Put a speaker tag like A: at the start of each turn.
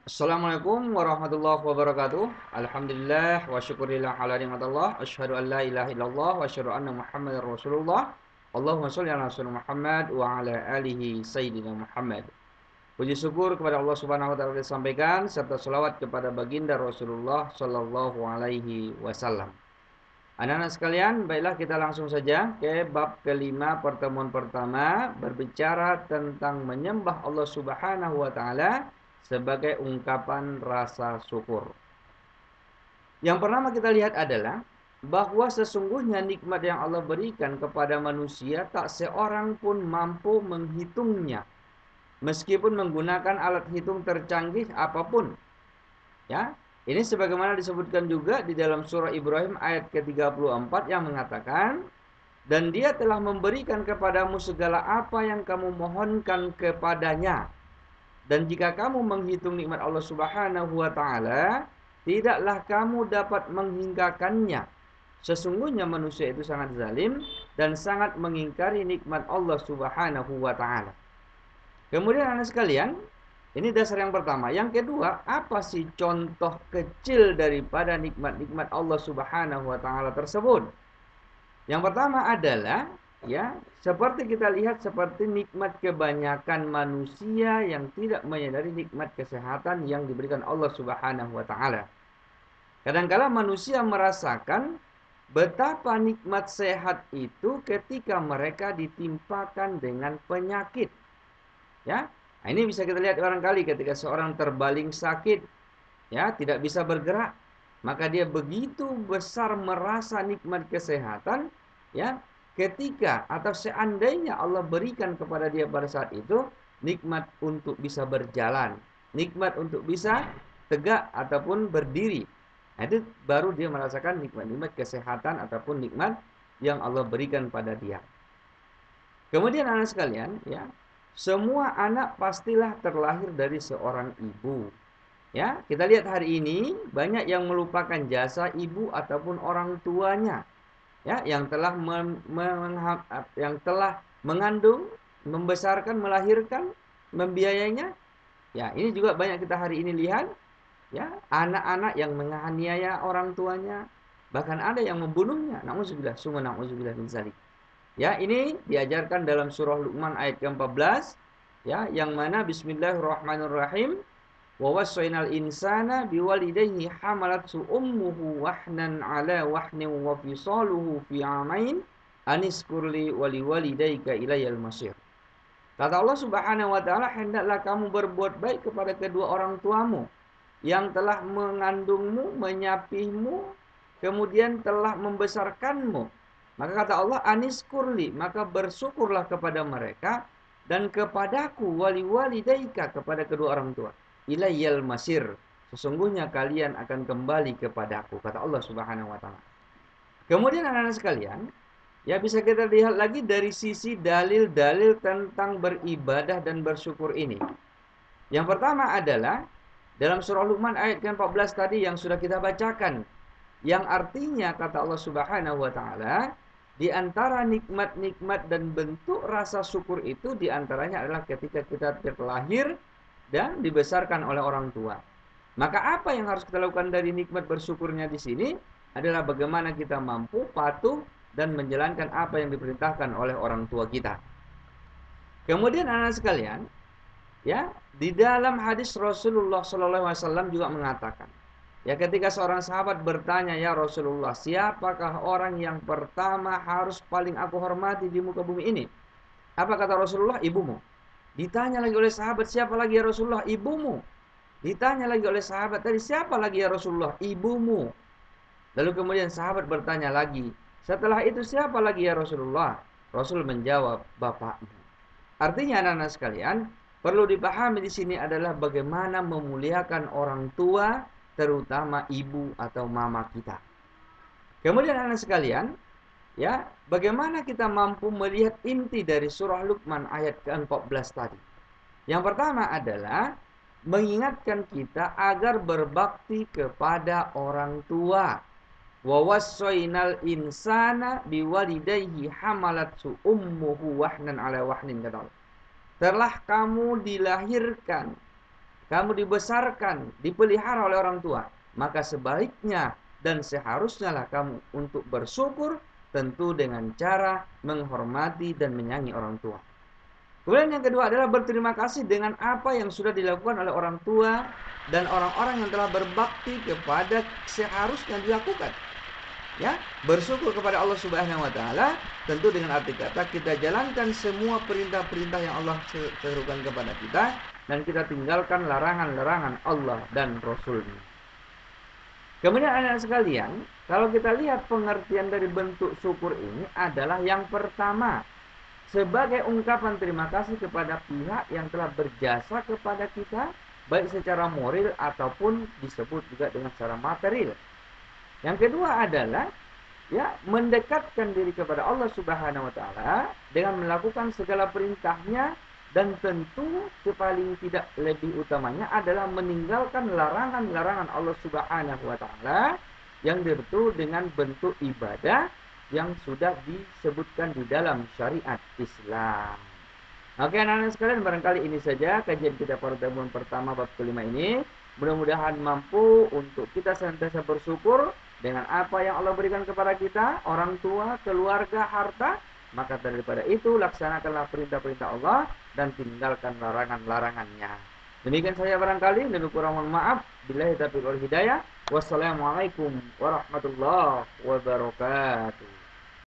A: Assalamualaikum warahmatullahi wabarakatuh. Alhamdulillah wa syukurillah ala nikmatillah. Asyhadu an la ilaha illallah wa asyhadu anna Muhammadar Rasulullah. Allahumma sholli ala sayyidina Muhammad wa ala alihi sayyidina Muhammad. Puji syukur kepada Allah Subhanahu wa taala disampaikan serta selawat kepada baginda Rasulullah sallallahu alaihi wasallam. Anak-anak sekalian, baiklah kita langsung saja ke bab kelima pertemuan pertama berbicara tentang menyembah Allah Subhanahu wa taala sebagai ungkapan rasa syukur. Yang pertama kita lihat adalah bahwa sesungguhnya nikmat yang Allah berikan kepada manusia tak seorang pun mampu menghitungnya meskipun menggunakan alat hitung tercanggih apapun. Ya, ini sebagaimana disebutkan juga di dalam surah Ibrahim ayat ke-34 yang mengatakan, dan dia telah memberikan kepadamu segala apa yang kamu mohonkan kepadanya. Dan jika kamu menghitung nikmat Allah Subhanahu wa taala, tidaklah kamu dapat menghinggakannya. Sesungguhnya manusia itu sangat zalim dan sangat mengingkari nikmat Allah Subhanahu wa taala. Kemudian anak sekalian, ini dasar yang pertama. Yang kedua, apa sih contoh kecil daripada nikmat-nikmat Allah Subhanahu wa taala tersebut? Yang pertama adalah ya, seperti kita lihat seperti nikmat kebanyakan manusia yang tidak menyadari nikmat kesehatan yang diberikan Allah Subhanahu wa taala. Kadang-kala manusia merasakan betapa nikmat sehat itu ketika mereka ditimpakan dengan penyakit. Ya, nah, ini bisa kita lihat barangkali ketika seorang terbaling sakit, ya, tidak bisa bergerak, maka dia begitu besar merasa nikmat kesehatan, ya, ketika atau seandainya Allah berikan kepada dia pada saat itu nikmat untuk bisa berjalan, nikmat untuk bisa tegak ataupun berdiri. Nah, itu baru dia merasakan nikmat-nikmat kesehatan ataupun nikmat yang Allah berikan pada dia. Kemudian anak sekalian, ya, semua anak pastilah terlahir dari seorang ibu. Ya, kita lihat hari ini banyak yang melupakan jasa ibu ataupun orang tuanya. Ya, yang telah mengandung, membesarkan, melahirkan, membiayainya. Ya, ini juga banyak kita hari ini lihat, ya, anak-anak yang menganiaya orang tuanya, bahkan ada yang membunuhnya. Nauzubillah, summa nauzubillah min dzalik. Ya, ini diajarkan dalam surah Luqman ayat ke-14, ya, yang mana bismillahirrahmanirrahim, wa wassaynal insana biwalidayhi hamalathu ummuhu wahnan ala wahnin wa fisaluhu fi amain aniskurli waliwalidayka ilayal masir. Kata Allah Subhanahu wa taala, hendaklah kamu berbuat baik kepada kedua orang tuamu yang telah mengandungmu, menyapihmu, kemudian telah membesarkanmu. Maka kata Allah, aniskurli, maka bersyukurlah kepada mereka dan kepadaku waliwalidaika, kepada kedua orang tua. Ilayyal masir, sesungguhnya kalian akan kembali kepadaku, kata Allah Subhanahu wa taala. Kemudian anak-anak sekalian, ya, bisa kita lihat lagi dari sisi dalil-dalil tentang beribadah dan bersyukur ini. Yang pertama adalah dalam surah Luqman ayat ke-14 tadi yang sudah kita bacakan, yang artinya kata Allah Subhanahu wa taala, di antara nikmat-nikmat dan bentuk rasa syukur itu diantaranya adalah ketika kita terlahir dan dibesarkan oleh orang tua. Maka apa yang harus kita lakukan dari nikmat bersyukurnya di sini adalah bagaimana kita mampu patuh dan menjalankan apa yang diperintahkan oleh orang tua kita. Kemudian anak sekalian, ya, di dalam hadis Rasulullah SAW juga mengatakan, ya, ketika seorang sahabat bertanya, ya Rasulullah, siapakah orang yang pertama harus paling aku hormati di muka bumi ini? Apa kata Rasulullah? Ibumu. Ditanya lagi oleh sahabat, siapa lagi ya Rasulullah? Ibumu. Ditanya lagi oleh sahabat tadi, siapa lagi ya Rasulullah? Ibumu. Lalu kemudian sahabat bertanya lagi, setelah itu siapa lagi ya Rasulullah? Rasul menjawab, bapakmu. Artinya anak-anak sekalian, perlu dipahami di sini adalah bagaimana memuliakan orang tua, terutama ibu atau mama kita. Kemudian anak sekalian, ya, bagaimana kita mampu melihat inti dari surah Luqman ayat ke-14 tadi? Yang pertama adalah mengingatkan kita agar berbakti kepada orang tua. Wa wassaynal insana biwalidayhi hamalatsu ummuhu wahnan ala wahnin, kata Allah. Telah kamu dilahirkan kamu dibesarkan, dipelihara oleh orang tua, maka sebaiknya dan seharusnya lah kamu untuk bersyukur, tentu dengan cara menghormati dan menyayangi orang tua. Kemudian yang kedua adalah berterima kasih dengan apa yang sudah dilakukan oleh orang tua dan orang-orang yang telah berbakti kepada seharusnya dilakukan. Ya, bersyukur kepada Allah Subhanahu wa taala tentu dengan arti kata kita jalankan semua perintah-perintah yang Allah serukan kepada kita dan kita tinggalkan larangan-larangan Allah dan Rasul-Nya. Kemudian anak-anak sekalian, kalau kita lihat pengertian dari bentuk syukur ini adalah yang pertama, sebagai ungkapan terima kasih kepada pihak yang telah berjasa kepada kita, baik secara moral ataupun disebut juga dengan secara material. Yang kedua adalah mendekatkan diri kepada Allah Subhanahu wa taala dengan melakukan segala perintahnya, dan tentu paling tidak lebih utamanya adalah meninggalkan larangan-larangan Allah Subhanahu wa taala yang diatur dengan bentuk ibadah yang sudah disebutkan di dalam syariat Islam. Oke anak-anak sekalian, barangkali ini saja kajian kita pertemuan pertama bab kelima ini. Mudah-mudahan mampu untuk kita senantiasa bersyukur dengan apa yang Allah berikan kepada kita, orang tua, keluarga, harta. Maka daripada itu laksanakanlah perintah-perintah Allah dan tinggalkan larangan-larangannya. Demikian saja barangkali, lebih kurang mohon maaf. Billahi taufiq wal hidayah. Wassalamualaikum warahmatullahi wabarakatuh.